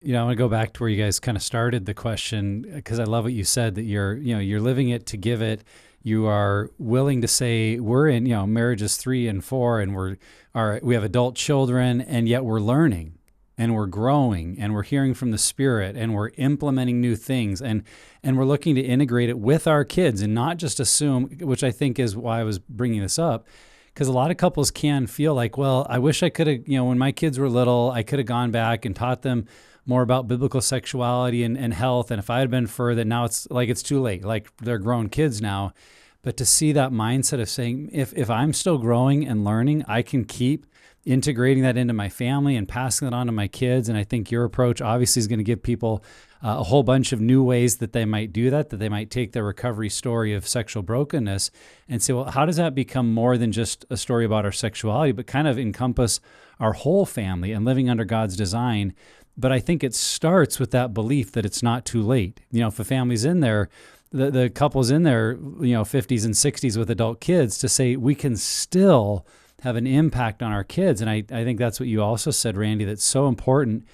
I want to go back to where you guys kind of started the question, because I love what you said, that you're living it to give it. You are willing to say we're in, marriages 3 and 4, and we have adult children, and yet we're learning and we're growing and we're hearing from the Spirit and we're implementing new things, and we're looking to integrate it with our kids and not just assume, which I think is why I was bringing this up, because a lot of couples can feel like, well, I wish I could have, when my kids were little, I could have gone back and taught them more about biblical sexuality and health. And if I had been further, now it's too late. Like, they're grown kids now. But to see that mindset of saying, if I'm still growing and learning, I can keep integrating that into my family and passing it on to my kids. And I think your approach obviously is going to give people a whole bunch of new ways that they might do that they might take their recovery story of sexual brokenness and say, well, how does that become more than just a story about our sexuality, but kind of encompass our whole family and living under God's design? But I think it starts with that belief that it's not too late. If a family's in there, the couple's in their 50s and 60s with adult kids, to say we can still have an impact on our kids. And I think that's what you also said, Randy, that's so important.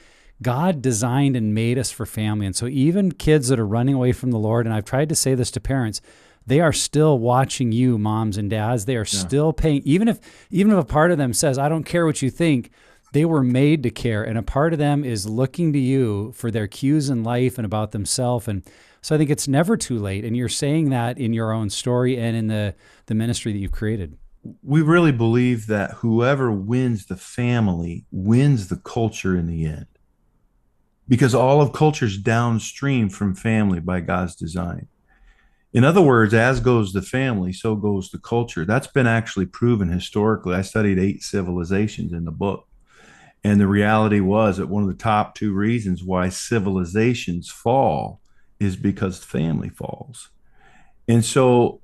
God designed and made us for family. And so even kids that are running away from the Lord, and I've tried to say this to parents, they are still watching you, moms and dads. They are still paying, even if a part of them says, I don't care what you think, they were made to care. And a part of them is looking to you for their cues in life and about themselves. And so I think it's never too late. And you're saying that in your own story and in the ministry that you've created. We really believe that whoever wins the family wins the culture in the end, because all of culture is downstream from family by God's design. In other words, as goes the family, so goes the culture. That's been actually proven historically. I studied 8 civilizations in the book. And the reality was that one of the top 2 reasons why civilizations fall is because family falls. And so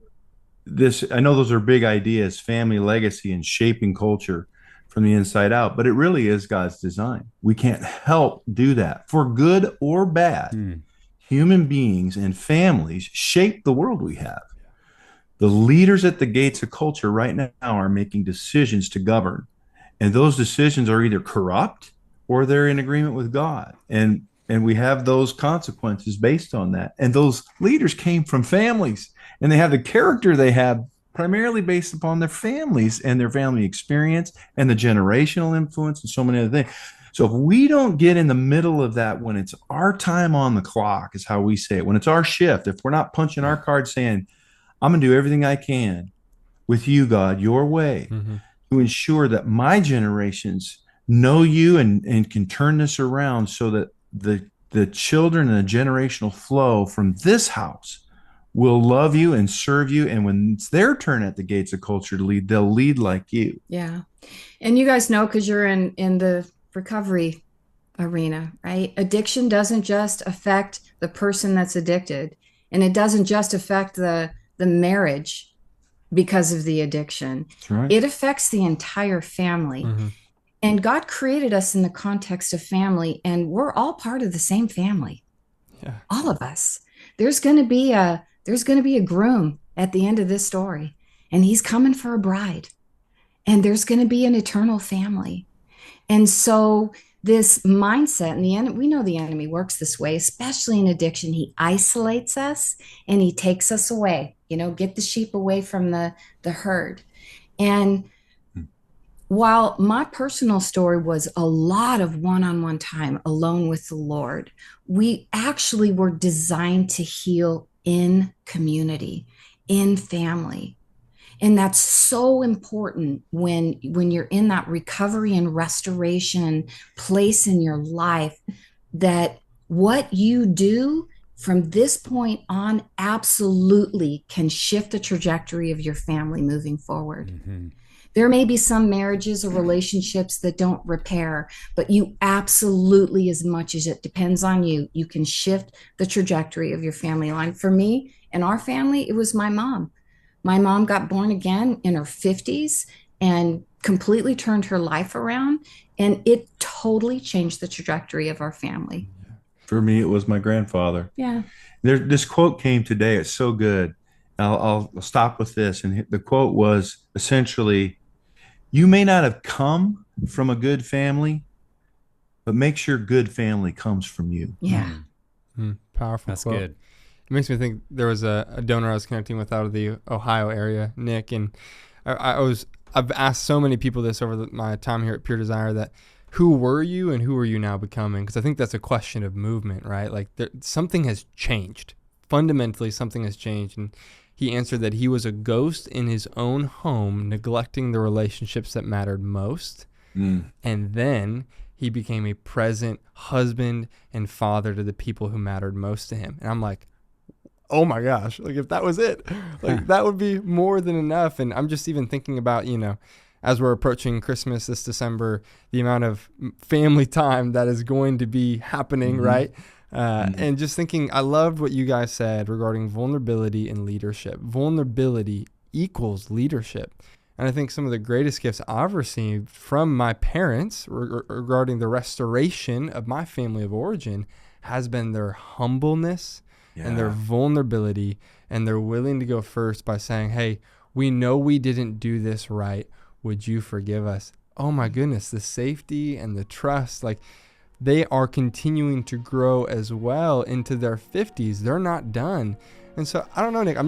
I know those are big ideas, family legacy and shaping culture from the inside out, but it really is God's design. We can't help do that. For good or bad, human beings and families shape the world we have. The leaders at the gates of culture right now are making decisions to govern. And those decisions are either corrupt or they're in agreement with God. And we have those consequences based on that. And those leaders came from families, and they have the character they have primarily based upon their families and their family experience and the generational influence and so many other things. So if we don't get in the middle of that when it's our time on the clock, is how we say it, when it's our shift, if we're not punching our card saying, I'm going to do everything I can with you, God, your way, to ensure that my generations know you and can turn this around so that the children and the generational flow from this house will love you and serve you. And when it's their turn at the gates of culture to lead, they'll lead like you. Yeah. And you guys know, because you're in the recovery arena, right? Addiction doesn't just affect the person that's addicted, and it doesn't just affect the marriage because of the addiction. That's right. It affects the entire family. And God created us in the context of family, and we're all part of the same family. Yeah. All of us. There's going to be a groom at the end of this story, and he's coming for a bride. And there's going to be an eternal family. And so this mindset, and we know the enemy works this way, especially in addiction. He isolates us and he takes us away, get the sheep away from the herd. And while my personal story was a lot of one-on-one time alone with the Lord, we actually were designed to heal in community, in family. And that's so important when you're in that recovery and restoration place in your life, that what you do from this point on absolutely can shift the trajectory of your family moving forward. There may be some marriages or relationships that don't repair, but you absolutely, as much as it depends on you, you can shift the trajectory of your family line. For me and our family, it was my mom. My mom got born again in her 50s and completely turned her life around, and it totally changed the trajectory of our family. For me, it was my grandfather. Yeah. This quote came today. It's so good. I'll stop with this. And the quote was essentially, you may not have come from a good family, but make sure good family comes from you. Yeah. Powerful. That's quote. good. It makes me think there was a donor I was connecting with out of the Ohio area, Nick, and I've asked so many people this over my time here at Pure Desire, that who were you and who are you now becoming? Because I think that's a question of movement, right? Like something has changed. Fundamentally, something has changed. And he answered that he was a ghost in his own home, neglecting the relationships that mattered most. And then he became a present husband and father to the people who mattered most to him. And I'm like, oh my gosh, like if that was it, like that would be more than enough. And I'm just even thinking about, as we're approaching Christmas this December, the amount of family time that is going to be happening, right? And just thinking, I loved what you guys said regarding vulnerability and leadership. Vulnerability equals leadership. And I think some of the greatest gifts I've received from my parents regarding the restoration of my family of origin has been their humbleness and their vulnerability, and they're willing to go first by saying, hey, we know we didn't do this right. Would you forgive us? Oh my goodness, the safety and the trust, like they are continuing to grow as well into their 50s. They're not done. And so I don't know, Nick,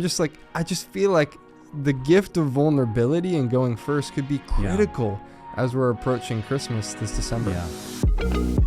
I just feel like the gift of vulnerability and going first could be critical as we're approaching Christmas this December. Yeah.